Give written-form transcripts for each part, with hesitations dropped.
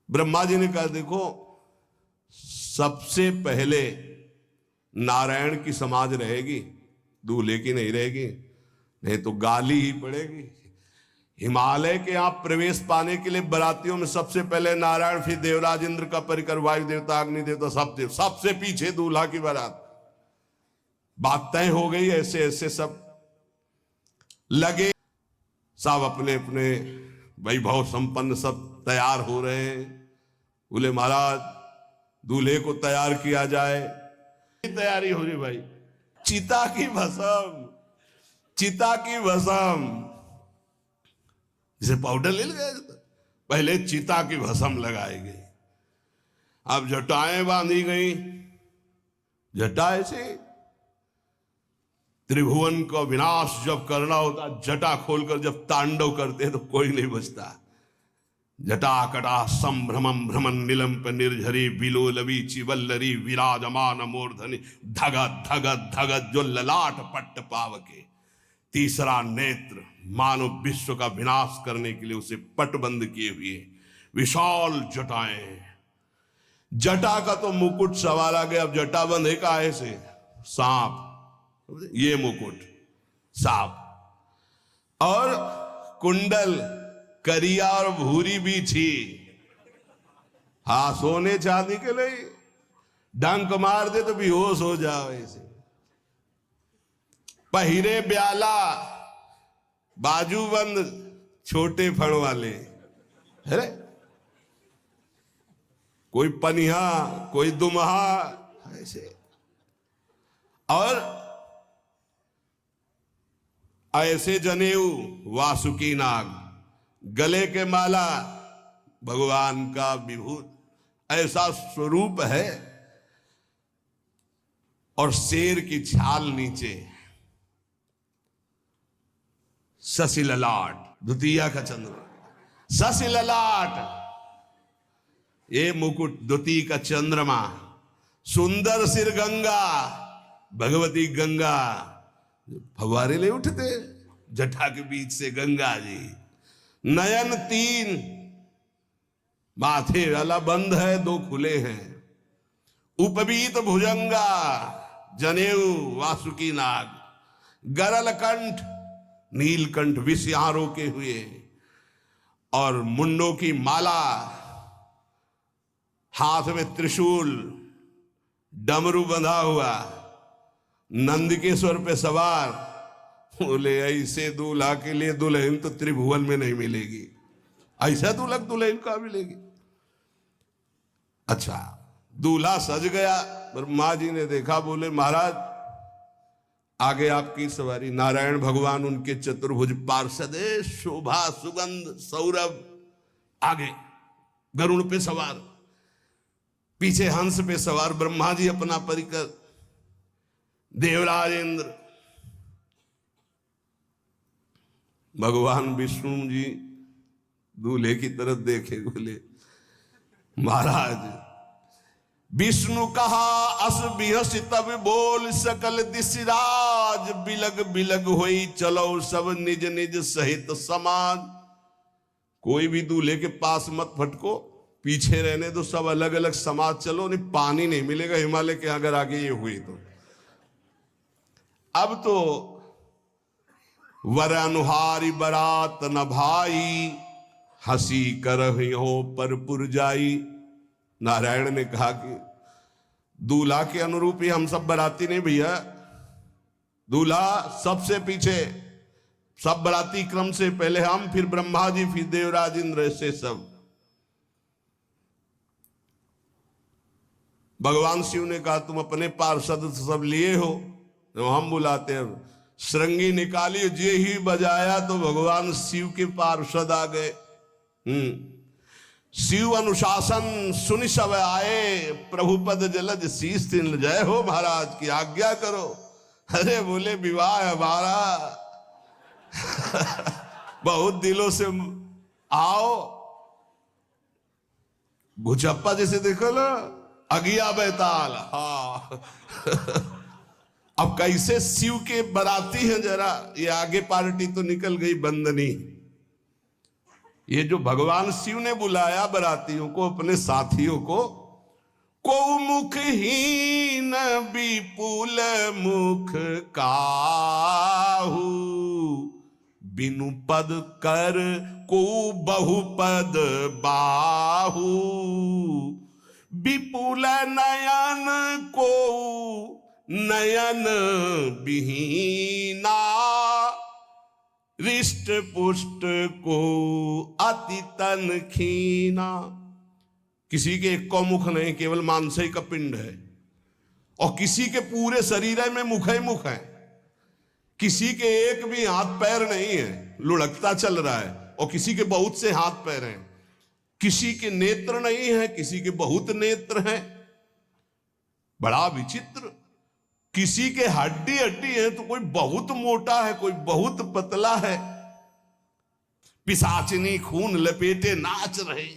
ब्रह्मा जी ने कहा देखो सबसे पहले नारायण की समाज रहेगी, दूल्हे की नहीं रहेगी, नहीं तो गाली ही पड़ेगी। हिमालय के यहां प्रवेश पाने के लिए बरातियों में सबसे पहले नारायण, फिर देवराज इंद्र का परिकर, वायु देवता, अग्नि देवता, सबसे पीछे दूल्हा की बारात। बात तय हो गई। ऐसे ऐसे सब लगे, सब अपने अपने वैभव संपन्न सब तैयार हो रहे हैं। बोले महाराज दूल्हे को तैयार किया जाए। तैयारी हो रही भाई, चिता की भस्म, चिता की भस्म, जैसे पाउडर ले गए, पहले चिता की भस्म लगाई गई। अब जटाएं बांधी गई, जटा से त्रिभुवन का विनाश जब करना होता, जटा खोलकर जब तांडव करते तो कोई नहीं बचता। जटा कटा संभ्रमम भ्रमण निलंप निर्झरी विलोलवी चिवल्लरी विराजमान मूर्धनि धगत धगत धगत जो ललाट पट्ट पावके। तीसरा नेत्र मानव विश्व का विनाश करने के लिए उसे पटबंद किए हुए विशाल जटाएं। जटा का तो मुकुट सवाल आ गया। अब जटा बंधे का ऐसे सांप, ये मुकुट सांप, और कुंडल करिया और भूरी भी थी। हाँ, सोने चांदी के लिए डंक मार दे तो बेहोश हो जाओ ऐसे। पहिरे ब्याला, बाजूबंद छोटे फण वाले, है कोई पनिहा कोई दुमहा ऐसे, और ऐसे जनेऊ वासुकी नाग, गले के माला भगवान का विभूत, ऐसा स्वरूप है। और शेर की छाल नीचे, शशि ललाट, द्वितीया का चंद्र, शशि ललाट, ये मुकुट द्वितीय का चंद्रमा, सुंदर सिर गंगा, भगवती गंगा, फवारे ले उठते जटा के बीच से गंगा जी। नयन तीन, माथे वाला बंद है, दो खुले हैं। उपवीत भुजंगा, जनेऊ वासुकी नाग, गरल कंठ, नीलकंठ विष यहां रोके हुए, और मुंडों की माला, हाथ में त्रिशूल, डमरू बंधा हुआ, नंदकेश्वर पे सवार। बोले ऐसे दूल्हा के लिए दुल्हन तो त्रिभुवन में नहीं मिलेगी, ऐसा दूल्हा दुल्हन का मिलेगी। अच्छा, दूल्हा सज गया, ब्रह्मा जी ने देखा, बोले महाराज आगे आपकी सवारी। नारायण भगवान उनके चतुर्भुज पार्षद, शोभा सुगंध सौरभ, आगे गरुण पे सवार, पीछे हंस पे सवार ब्रह्मा जी अपना परिकर, देवराज इंद्र, भगवान विष्णु जी दूल्हे की तरफ देखे, बोले महाराज विष्णु कहा अस बिहस तब बोल सकल दिशराज, बिलग बिलग होई चलो सब निज निज सहित समाज। कोई भी दूल्हे के पास मत फटको, पीछे रहने दो, सब अलग अलग समाज चलो, नहीं पानी नहीं मिलेगा हिमालय के अगर आगे ये हुई तो। अब तो वर अनुहारी बरात न भाई, हंसी करहियो पर पुरजाई। नारायण ने कहा कि दूल्हा के अनुरूप ही हम सब बराती नहीं भैया, दूल्हा सबसे पीछे, सब बराती क्रम से पहले हम, फिर ब्रह्मा जी, फिर देवराज इंद्र, ऐसे सब। भगवान शिव ने कहा तुम अपने पार्षद सब लिए हो, तो हम बुलाते हैं। श्रृंगी निकाली, जे ही बजाया तो भगवान शिव के पार्षद आ गए। शिव अनुशासन सुनि सब आए, प्रभुपद जलज शीस तिन, जय हो महाराज की आज्ञा करो। अरे बोले विवाह हमारा बहुत दिलों से आओ। भुचप्पा जैसे देखो ना, अगिया बैताल। हाँ अब कैसे शिव के बराती हैं, जरा ये आगे पार्टी तो निकल गई बंदनी। ये जो भगवान शिव ने बुलाया बरातियों को, अपने साथियों को मुखहीन विपुल मुख काहू, बिनु पद कर को बहुपद बाहू, विपुल नयन को नयन विहीना, रिष्ट पुष्ट को अति तन खीना। किसी के एक को मुख नहीं, केवल मांस का पिंड है, और किसी के पूरे शरीर में मुख ही मुख है। किसी के एक भी हाथ पैर नहीं है, लुढ़कता चल रहा है, और किसी के बहुत से हाथ पैर हैं। किसी के नेत्र नहीं है, किसी के बहुत नेत्र हैं। बड़ा विचित्र। किसी के हड्डी हड्डी है तो कोई बहुत मोटा है, कोई बहुत पतला है। पिशाचिनी खून लपेटे नाच रहे,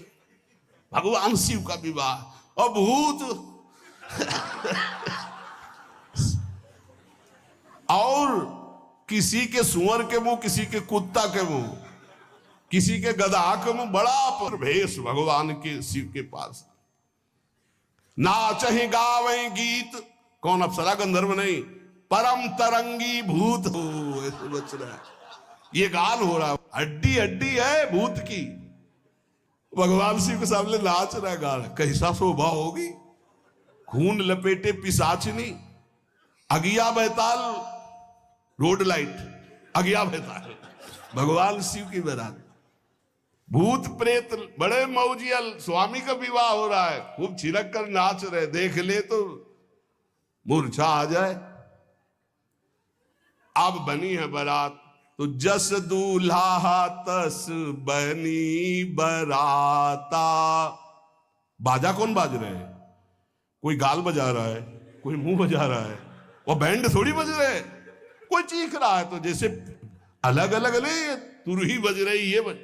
भगवान शिव का विवाह। और भूत और किसी के सुअर के मुंह, किसी के कुत्ता के मुंह, किसी के गधा के मुंह। बड़ा परवेश भगवान के शिव के पास। नाचहि गावहि गीत, कौन अप्सरा गंधर्व नहीं, परम तरंगी भूत हो, ऐसे बच रहा है। ये गान हो रहा है, हड्डी हड्डी है भूत की, भगवान शिव के सामने नाच रहा है, गा रहा है। कैसा शोभा होगी। खून लपेटे पिशाचिनी, अगिया बैताल, रोड लाइट अगिया बैताल, भगवान शिव की बारात। भूत प्रेत बड़े मौजियल, स्वामी का विवाह हो रहा है, खूब छिड़क कर नाच रहे, देख ले तो मूर्छा आ जाए। अब बनी है बारात, तो जस दूल्हा तस बनी बराता। बाजा कौन बाज रहे हैं? कोई गाल बजा रहा है, कोई मुंह बजा रहा है, और बैंड थोड़ी बज रहे हैं। कोई चीख रहा है तो जैसे अलग अलग नहीं, तुरही बज रही, ये बज,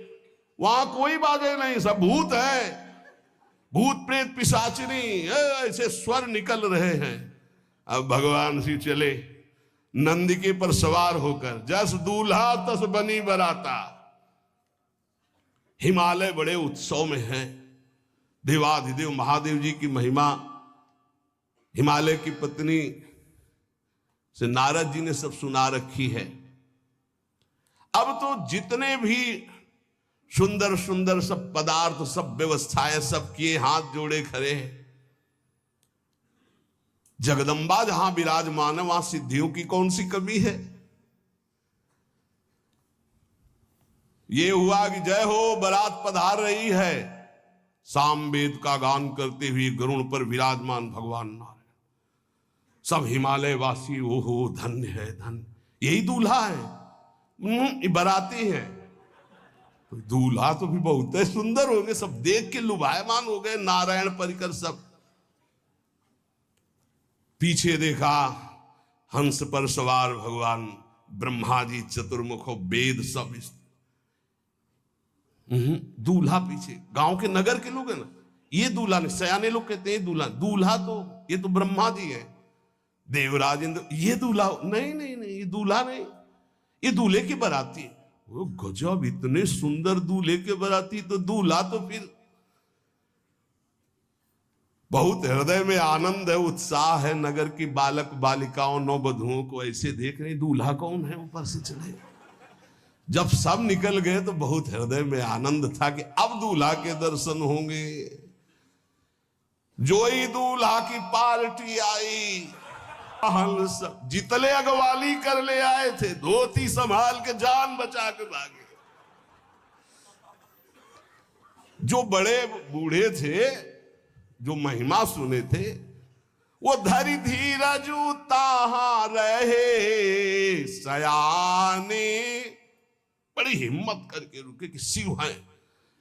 वहां कोई बाजे नहीं, सब भूत है। भूत प्रेत पिशाचिनी ऐसे स्वर निकल रहे हैं। अब भगवान शिव चले नंदिके पर सवार होकर, जस दूल्हा तस बनी बराता। हिमालय बड़े उत्सव में है। देवाधिदेव महादेव जी की महिमा हिमालय की पत्नी से नारद जी ने सब सुना रखी है। अब तो जितने भी सुंदर सुंदर सब पदार्थ, सब व्यवस्थाएं, सब किए, हाथ जोड़े खड़े हैं। जगदम्बा जहां विराजमान है, वहां सिद्धियों की कौन सी कमी है। ये हुआ कि जय हो बारात पधार रही है, सामवेद का गान करते हुए गरुड़ पर विराजमान भगवान नारायण। सब हिमालय वासी ओहो धन्य है, धन्य। यही दूल्हा है, बाराती है। तो दूल्हा तो भी बहुत सुंदर होंगे, सब देख के लुभायमान हो गए। नारायण परिकर सब। पीछे देखा हंस पर सवार भगवान ब्रह्मा जी चतुर्मुख, वेद सब। दूल्हा पीछे, गांव के नगर के लोग है ना, ये दूल्हा नहीं, सयाने लोग कहते हैं दूल्हा। दूल्हा तो ये तो ब्रह्मा जी है, देवराज इंद्र। ये दूल्हा नहीं, नहीं नहीं, ये दूल्हा नहीं, ये दूल्हे की बाराती है। वो गजब, इतने सुंदर दूल्हे के बाराती। तो दूल्हा तो फिर बहुत हृदय में आनंद है, उत्साह है। नगर की बालक बालिकाओं, नौबधुओं को ऐसे देख रहे, दूल्हा कौन है ऊपर से चले। जब सब निकल गए तो बहुत हृदय में आनंद था कि अब दूल्हा के दर्शन होंगे। जोई दूल्हा की पार्टी आई, जितने अगवाली कर ले आए थे, धोती संभाल के जान बचा के भागे। जो बड़े बूढ़े थे, जो महिमा सुने थे, वो धरि धीरज ताहां रहे सयाने। बड़ी हिम्मत करके रुके कि शिव हैं।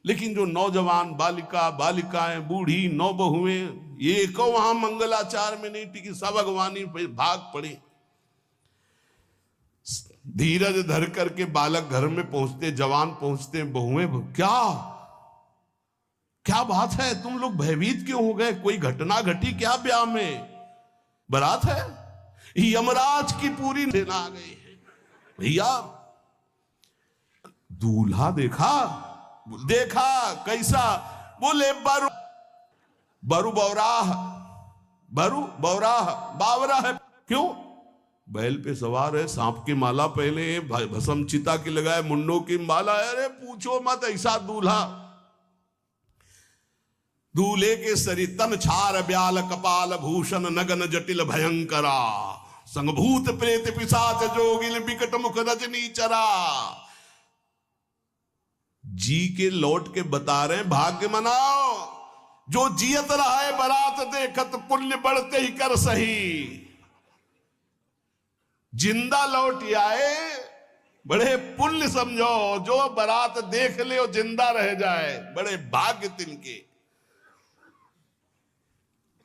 लेकिन जो नौजवान बालिकाएं, बूढ़ी नौबहुएं, ये को वहां मंगलाचार में नहीं टिकी, सब अगवानी पे भाग पड़ी। धीरज धर करके बालक घर में पहुंचते, जवान पहुंचते, बहुएं, क्या बात है, तुम लोग भयभीत क्यों हो गए? कोई घटना घटी क्या ब्याह में? बारात है, यमराज की पूरी सेना आ गई है। भैया दूल्हा देखा देखा कैसा? बोले बरु बरु बौराह, बरु बौराह बावरा है। क्यों? बैल पे सवार है, सांप की माला पहले, भस्म चिता की लगाए, मुंडों की माला है। अरे पूछो मत, ऐसा दूल्हा। दूल्हे के सरितन छार ब्याल कपाल भूषण नगन जटिल भयंकरा, संगभूत प्रेत पिशाच जोगिल बिकट मुख रजनी चरा। जी के लौट के बता रहे हैं, भाग्य मनाओ जो जियत रहा है बारात देखत, पुण्य बढ़ते ही कर सही। जिंदा लौट आए बड़े पुण्य समझो, जो बारात देख ले और जिंदा रह जाए, बड़े भाग्य तिनके।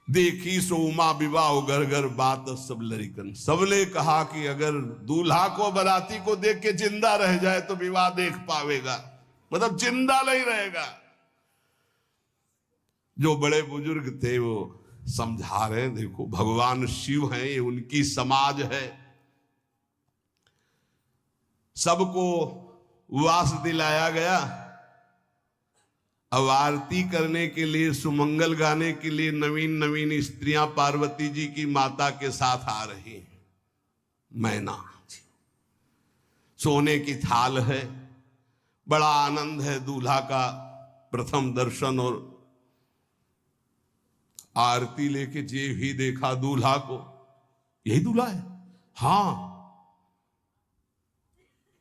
देखी सो उमा विवाह घर घर बात सब लड़िकन। सबने कहा कि अगर दूल्हा को बाराती को देख के जिंदा रह जाए तो विवाह देख पावेगा, मतलब जिंदा नहीं रहेगा। जो बड़े बुजुर्ग थे वो समझा रहे हैं, देखो भगवान शिव हैं, ये उनकी समाज है। सबको वास दिलाया गया। अब आरती करने के लिए, सुमंगल गाने के लिए नवीन नवीन स्त्रियां पार्वती जी की माता के साथ आ रही हैं। मैना सोने की थाल है, बड़ा आनंद है। दूल्हा का प्रथम दर्शन और आरती लेके जे ही देखा दूल्हा को, यही दूल्हा है। हाँ,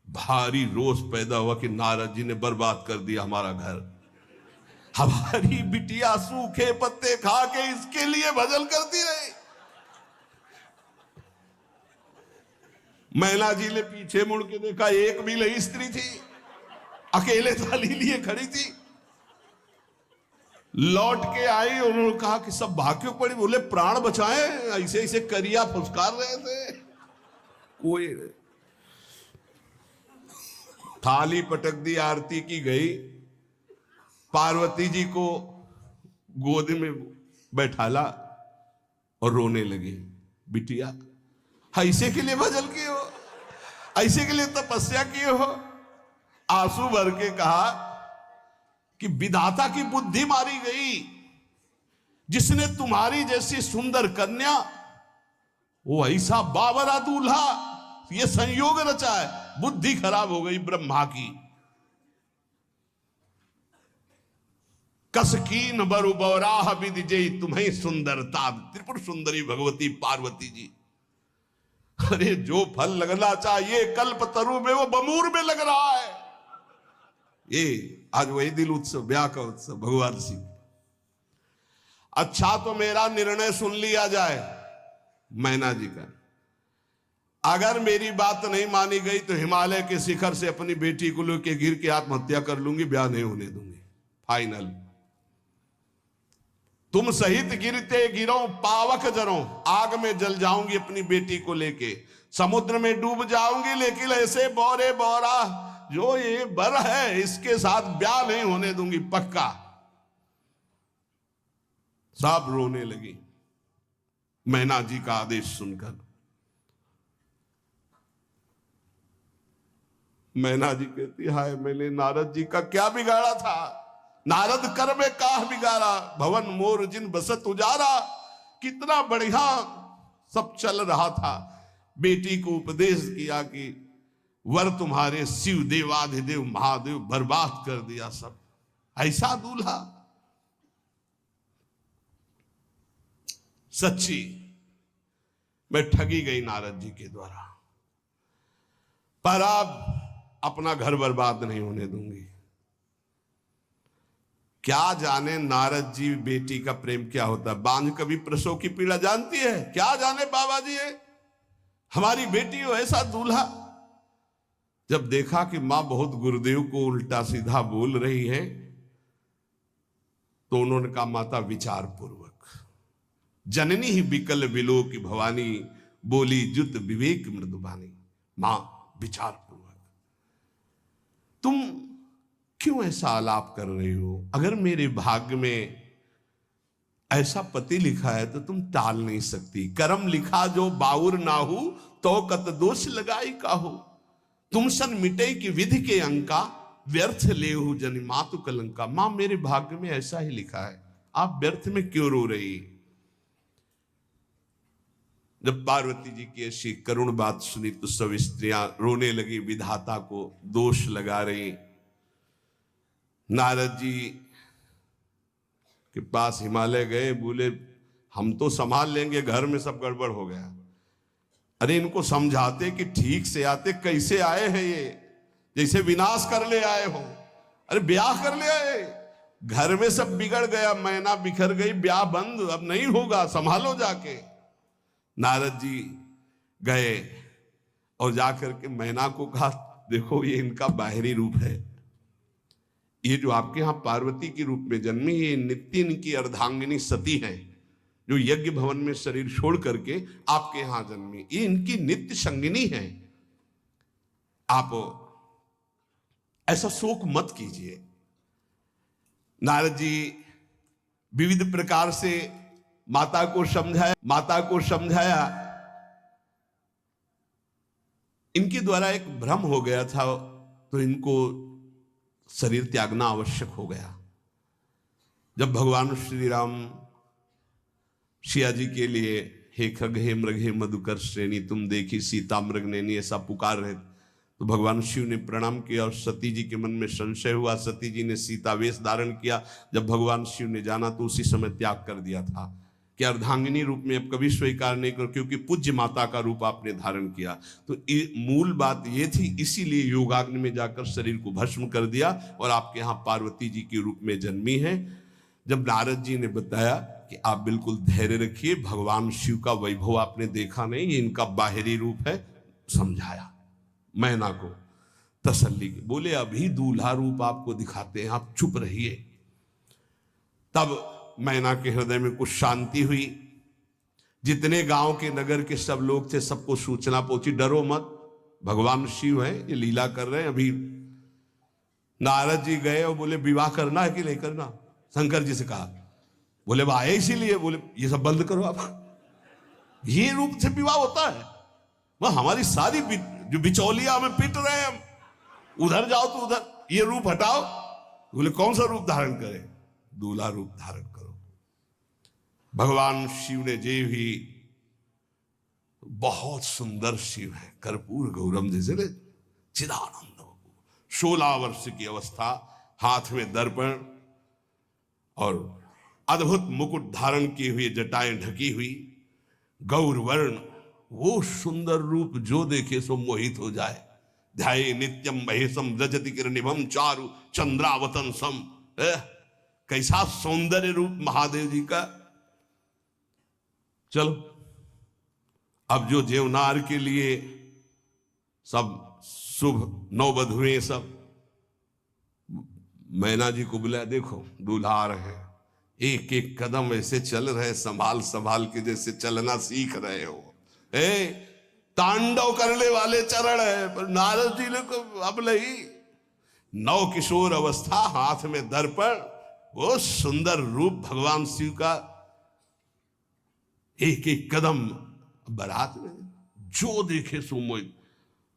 भारी रोष पैदा हुआ कि नारद जी ने बर्बाद कर दिया हमारा घर। हमारी बिटिया सूखे पत्ते खा के इसके लिए भजन करती रही। मैना जी ने पीछे मुड़ के देखा, एक भी नहीं स्त्री थी, अकेले थाली लिए खड़ी थी। लौट के आई, उन्होंने कहा कि सब भाग क्यों पड़ी? बोले प्राण बचाए, ऐसे ऐसे करिया फुसकार रहे थे। कोई थाली पटक दी, आरती की गई। पार्वती जी को गोद में बैठाला और रोने लगी। बिटिया ऐसे के लिए भजन किए हो, ऐसे के लिए तपस्या किए हो? आंसू भर के कहा कि विधाता की बुद्धि मारी गई, जिसने तुम्हारी जैसी सुंदर कन्या, वो ऐसा बावरा दूल्हा, ये संयोग रचा है। बुद्धि खराब हो गई ब्रह्मा की। कसकीन बरु बौराह विधि जय तुम्हें सुंदरता। त्रिपुर सुंदरी भगवती पार्वती जी। अरे जो फल लगना चाहिए कल्प तरु में, वो बमूर में लग रहा है। ये आज वही दिल उत्सव, ब्याह का उत्सव भगवान सिंह। अच्छा तो मेरा निर्णय सुन लिया जाए मैना जी का। अगर मेरी बात नहीं मानी गई तो हिमालय के शिखर से अपनी बेटी को लेकर गिर के आत्महत्या कर लूंगी, ब्याह नहीं होने दूंगी। फाइनल। तुम सहित गिरते गिरो पावक जरो, आग में जल जाऊंगी अपनी बेटी को लेके, समुद्र में डूब जाऊंगी, लेकिन ऐसे बोरे बोरा जो ये बर है इसके साथ ब्याह नहीं होने दूंगी, पक्का। सब रोने लगी मैना जी का आदेश सुनकर। मैना जी कहती, हाय मैंने नारद जी का क्या बिगाड़ा था? नारद कर में काह बिगाड़ा, भवन मोर जिन बसत उजारा। कितना बढ़िया सब चल रहा था। बेटी को उपदेश किया कि वर तुम्हारे शिव देवाधिदेव महादेव, बर्बाद कर दिया सब। ऐसा दूल्हा। सच्ची मैं ठगी गई नारद जी के द्वारा, पर अब अपना घर बर्बाद नहीं होने दूंगी। क्या जाने नारद जी बेटी का प्रेम क्या होता है। बांझ कभी प्रसव की पीड़ा जानती है? क्या जाने बाबा जी है हमारी बेटी हो ऐसा दूल्हा। जब देखा कि मां बहुत गुरुदेव को उल्टा सीधा बोल रही है, तो उन्होंने कहा, माता विचार पूर्वक। जननी ही बिकल विलो की भवानी, बोली जुत विवेक मृदुबानी। मां विचार पूर्वक। तुम क्यों ऐसा आलाप कर रही हो? अगर मेरे भाग्य में ऐसा पति लिखा है तो तुम टाल नहीं सकती। कर्म लिखा जो बाउर नाहू, तो कत दोष लगाई काहू। तुम सन मिटे की विधि के अंका, व्यर्थ लेहु जनि मातु कलंका, मां मेरे भाग्य में ऐसा ही लिखा है, आप व्यर्थ में क्यों रो रही। जब पार्वती जी की ऐसी करुण बात सुनी तो सब स्त्रियां रोने लगी, विधाता को दोष लगा रही। नारद जी के पास हिमालय गए, बोले हम तो संभाल लेंगे, घर में सब गड़बड़ हो गया। अरे इनको समझाते कि ठीक से आते, कैसे आए हैं ये, जैसे विनाश कर ले आए हो। अरे ब्याह कर ले आए, घर में सब बिगड़ गया, मैना बिखर गई, ब्याह बंद, अब नहीं होगा, संभालो जाके। नारद जी गए और जाकर के मैना को कहा, देखो ये इनका बाहरी रूप है, ये जो आपके यहां पार्वती के रूप में जन्मी, ये नित्य इनकी अर्धांगिनी सती है, जो यज्ञ भवन में शरीर छोड़ करके आपके यहां जन्मी, ये इनकी नित्य संगिनी है। आप ऐसा शोक मत कीजिए। नारद जी विविध प्रकार से माता को समझाया। इनके द्वारा एक भ्रम हो गया था, तो इनको शरीर त्यागना आवश्यक हो गया। जब भगवान श्री राम सिया जी के लिए हे खग हे मृग हे मधुकर श्रेणी तुम देखी सीता मृग नैनी ऐसा पुकार रहे, तो भगवान शिव ने प्रणाम किया और सती जी के मन में संशय हुआ। सती जी ने सीता वेश धारण किया। जब भगवान शिव ने जाना तो उसी समय त्याग कर दिया था कि अर्धांगिनी रूप में अब कभी स्वीकार नहीं करो, क्योंकि पूज्य माता का रूप आपने धारण किया। तो मूल बात ये थी, इसीलिए योगाग्नि में जाकर शरीर को भस्म कर दिया और आपके यहाँ पार्वती जी के रूप में जन्मी है। जब नारद जी ने बताया कि आप बिल्कुल धैर्य रखिए, भगवान शिव का वैभव आपने देखा नहीं, ये इनका बाहरी रूप है, समझाया मैना को तसल्ली के। बोले अभी दूल्हा रूप आपको दिखाते हैं, आप चुप रहिए। तब मैना के हृदय में कुछ शांति हुई। जितने गांव के नगर के सब लोग थे, सबको सूचना पहुंची, डरो मत, भगवान शिव है, ये लीला कर रहे हैं। अभी नारद जी गए और बोले विवाह करना है कि नहीं करना, शंकर जी से कहा। बोले वह आए इसीलिए, बोले ये सब बंद करो आप, ये रूप से विवाह होता है, वह हमारी सारी जो बिचौलिया हमें पीट रहे हैं, हम उधर जाओ तो उधर, ये रूप हटाओ। बोले कौन सा रूप धारण करें, दूल्हा रूप धारण करो। भगवान शिव ने जे भी, बहुत सुंदर शिव है, कर्पूर गौरम जैसे ने चिदानंद, 16 वर्ष की अवस्था, हाथ में दर्पण और अद्भुत मुकुट धारण किए हुए, जटाएं ढकी हुई, गौर वर्ण, वो सुंदर रूप जो देखे सो मोहित हो जाए। ध्याये नित्यम महेशम रजति किरणिभम चारु चंद्रावतन सम। कैसा सौंदर्य रूप महादेव जी का। चलो अब जो जेवनार के लिए सब शुभ नववधुएं सब मैना जी को बुलाया, देखो दूल्हा आ रहे हैं, एक एक कदम ऐसे चल रहे, संभाल संभाल के जैसे चलना सीख रहे हो। तांडव करने वाले चरण है, पर नारद जी ने को अब नहीं, नव किशोर अवस्था, हाथ में दर्पण, वो सुंदर रूप भगवान शिव का, एक एक कदम बारात में जो देखे सो मोहित।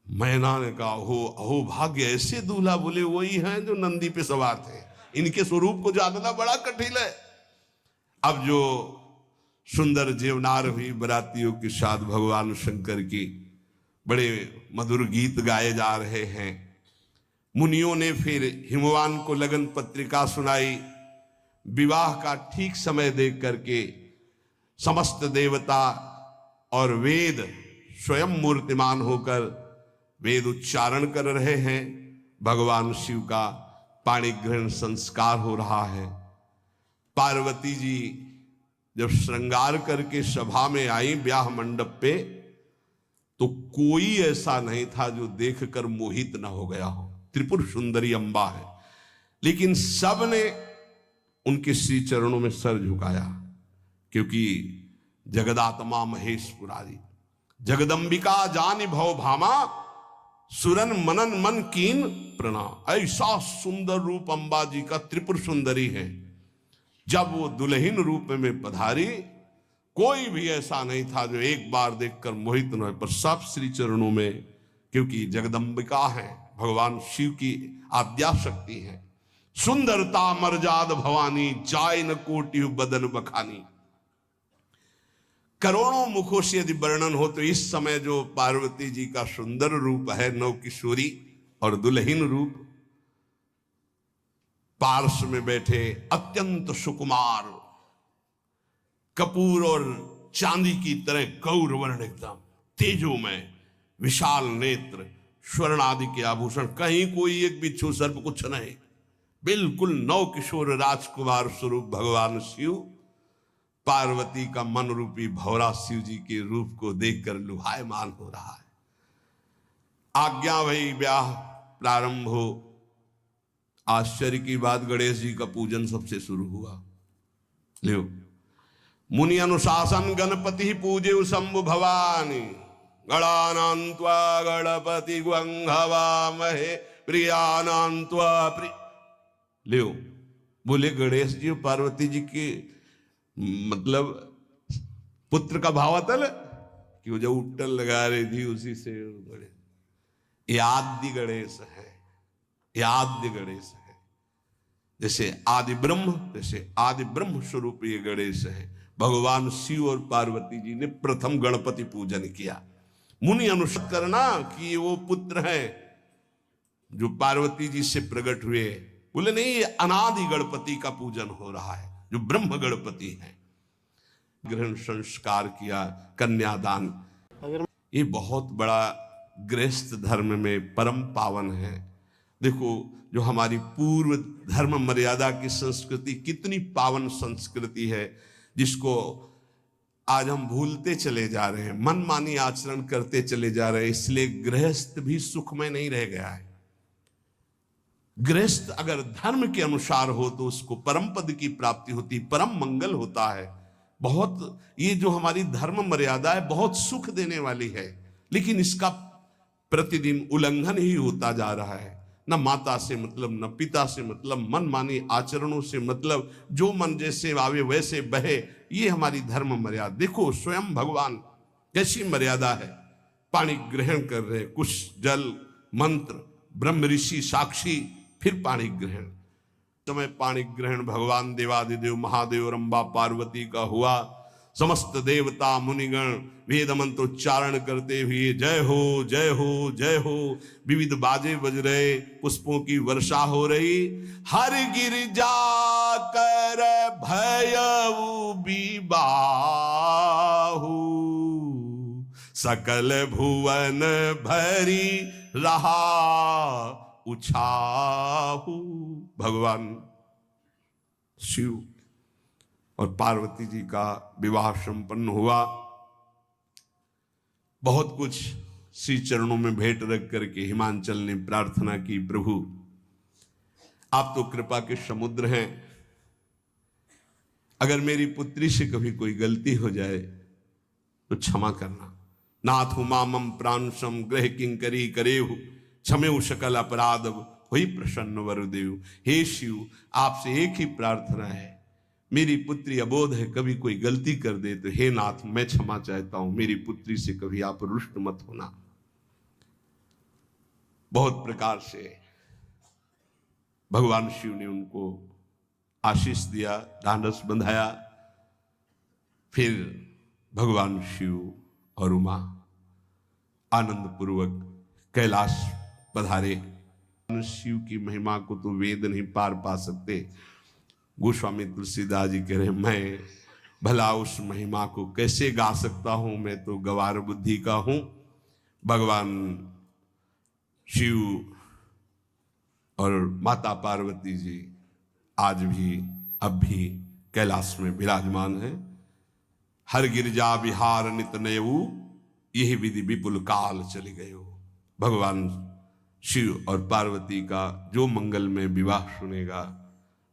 मैना ने कहा हो अहो भाग्य, ऐसे दूल्हा। बोले वही हैं जो नंदी पे सवार थे, इनके स्वरूप को जानना बड़ा कठिन है। अब जो सुंदर जेवनार हुई बरातियों के साथ भगवान शंकर की, बड़े मधुर गीत गाए जा रहे हैं। मुनियों ने फिर हिमवान को लगन पत्रिका सुनाई। विवाह का ठीक समय देख करके समस्त देवता और वेद स्वयं मूर्तिमान होकर वेद उच्चारण कर रहे हैं। भगवान शिव का पाणिग्रहण संस्कार हो रहा है। पार्वती जी जब श्रृंगार करके सभा में आई ब्याह मंडप पे, तो कोई ऐसा नहीं था जो देखकर मोहित ना हो गया हो। त्रिपुर सुंदरी अंबा है, लेकिन सब ने उनके श्री चरणों में सर झुकाया, क्योंकि जगदात्मा महेश पुरारी, जगदंबिका जानि भव भामा, सुरन मनन मन कीन प्रणाम। ऐसा सुंदर रूप अंबा जी का, त्रिपुर सुंदरी है। जब वो दुल्हन रूप में पधारी, कोई भी ऐसा नहीं था जो एक बार देखकर मोहित न हो, पर सब श्री चरणों में, क्योंकि जगदंबिका है, भगवान शिव की आद्या शक्ति है। सुंदरता मर्जाद भवानी, जाय न कोटि बदन बखानी। करोड़ों मुखों से यदि वर्णन हो तो इस समय जो पार्वती जी का सुंदर रूप है, नव किशोरी और दुल्हीन रूप, पार्श्व में बैठे अत्यंत सुकुमार, कपूर और चांदी की तरह गौर वर्ण, एकदम तेजोमय, विशाल नेत्र, स्वर्ण आदि के आभूषण, कहीं कोई एक बिच्छू सर्प कुछ नहीं, बिल्कुल नव किशोर राजकुमार स्वरूप भगवान शिव पार्वती का मन रूपी भौरा शिव जी के रूप को देखकर लुभायमान हो रहा है। आज्ञा भई ब्याह प्रारंभ हो। आश्चर्य की बात, गणेश जी का पूजन सबसे शुरू हुआ। लियो, मुनि अनुशासन गणपति पूजे शंभु भवानी, गणानान्त्वा गणपति गुंहवामहे प्रियानान्त्वा प्रिय। लियो, बोले गणेश जी पार्वती जी के मतलब पुत्र का भाव आता ना कि वो जो उट्टल लगा रही थी उसी से बड़े आद्य गणेश है, आद्य गणेश है। जैसे आदि ब्रह्म, जैसे आदि ब्रह्म स्वरूप ये गणेश है। भगवान शिव और पार्वती जी ने प्रथम गणपति पूजन किया। मुनि अनुसार करना कि वो पुत्र है जो पार्वती जी से प्रकट हुए। बोले नहीं, ये अनादि गणपति का पूजन हो रहा है जो ब्रह्म गणपति है। ग्रहण संस्कार किया, कन्यादान, ये बहुत बड़ा गृहस्थ धर्म में परम पावन है। देखो, जो हमारी पूर्व धर्म मर्यादा की संस्कृति कितनी पावन संस्कृति है, जिसको आज हम भूलते चले जा रहे हैं, मनमानी आचरण करते चले जा रहे हैं। इसलिए गृहस्थ भी सुखमय नहीं रह गया है। गृहस्थ अगर धर्म के अनुसार हो तो उसको परम पद की प्राप्ति होती, परम मंगल होता है। बहुत ये जो हमारी धर्म मर्यादा है बहुत सुख देने वाली है, लेकिन इसका प्रतिदिन उल्लंघन ही होता जा रहा है। न माता से मतलब, न पिता से मतलब, मनमानी आचरणों से मतलब, जो मन जैसे आवे वैसे बहे, ये हमारी धर्म मर्यादा। देखो स्वयं भगवान कैसी मर्यादा है, पानी ग्रहण कर रहे, कुछ जल मंत्र, ब्रह्म ऋषि साक्षी, फिर पाणी ग्रहण। समय पाणी ग्रहण भगवान देवादिदेव महादेव रंबा पार्वती का हुआ। समस्त देवता मुनिगण वेद मंत्र उच्चारण करते हुए जय हो जय हो जय हो, विविध बाजे बज रहे, पुष्पों की वर्षा हो रही। हर गिरिजा कर भयउ विबाहु, सकल भुवन भरी रहा उछाहू। भगवान शिव और पार्वती जी का विवाह संपन्न हुआ। बहुत कुछ श्री चरणों में भेंट रख करके हिमांचल ने प्रार्थना की, प्रभु आप तो कृपा के समुद्र हैं, अगर मेरी पुत्री से कभी कोई गलती हो जाए तो क्षमा करना। नाथ मामम प्रांशम ग्रह किंकरी करेहु, क्षमेउ सकल अपराध हुई प्रसन्न वरुदेव। हे शिव, आपसे एक ही प्रार्थना है, मेरी पुत्री अबोध है, कभी कोई गलती कर दे तो हे नाथ मैं क्षमा चाहता हूं, मेरी पुत्री से कभी आप रुष्ट मत होना। बहुत प्रकार से भगवान शिव ने उनको आशीष दिया, ढांढस बंधाया। फिर भगवान शिव और उमा आनंद पूर्वक कैलाश पधारे। शिव की महिमा को तो वेद नहीं पार पा सकते। गोस्वामी तुलसीदास जी कह रहे, मैं भला उस महिमा को कैसे गा सकता हूं, मैं तो गवार बुद्धि का हूं। भगवान शिव और माता पार्वती जी आज भी अब भी कैलाश में विराजमान है। हर गिरजा विहार नित नयऊ, यही विधि विपुल काल चली गए हो। भगवान शिव और पार्वती का जो मंगल में विवाह सुनेगा,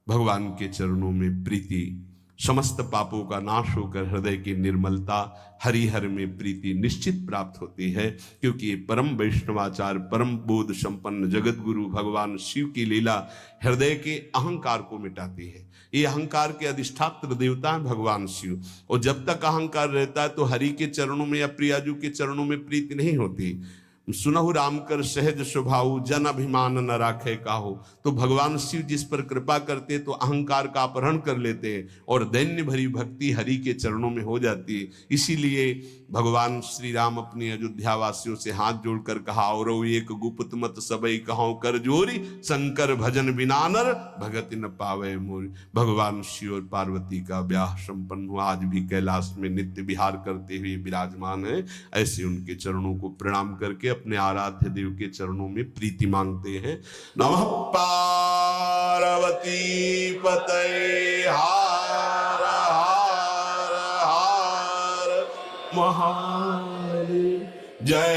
भगवान के चरणों में प्रीति, समस्त पापों का नाश होकर हृदय की निर्मलता, हरिहर में प्रीति निश्चित प्राप्त होती है। क्योंकि ये परम वैष्णवाचार, परम बोध संपन्न जगत गुरु भगवान शिव की लीला हृदय के अहंकार को मिटाती है। ये अहंकार के अधिष्ठात्र देवता है भगवान शिव, और जब तक अहंकार रहता है तो हरि के चरणों में या प्रियाजू के चरणों में प्रीति नहीं होती। सुनहु राम कर सहज स्वभाव, जन अभिमान न राखे काहू। तो भगवान शिव जिस पर कृपा करते तो अहंकार का अपहरण कर लेते और दैन्य भरी भक्ति हरि के चरणों में हो जाती। इसीलिए भगवान श्री राम अपनी अयोध्या वासियों से हाथ जोड़कर कहा, और एक गुप्त मत सबई कहो कर जोरी, शंकर भजन बिना नर भगति न पावे मोरी। भगवान शिव और पार्वती का ब्याह संपन्न हुआ, आज भी कैलाश में नित्य विहार करते हुए विराजमान है। ऐसे उनके चरणों को प्रणाम करके अपने आराध्य देव के चरणों में प्रीति मांगते हैं। नमः पार्वती पतये, हार हार हार महादेव। जय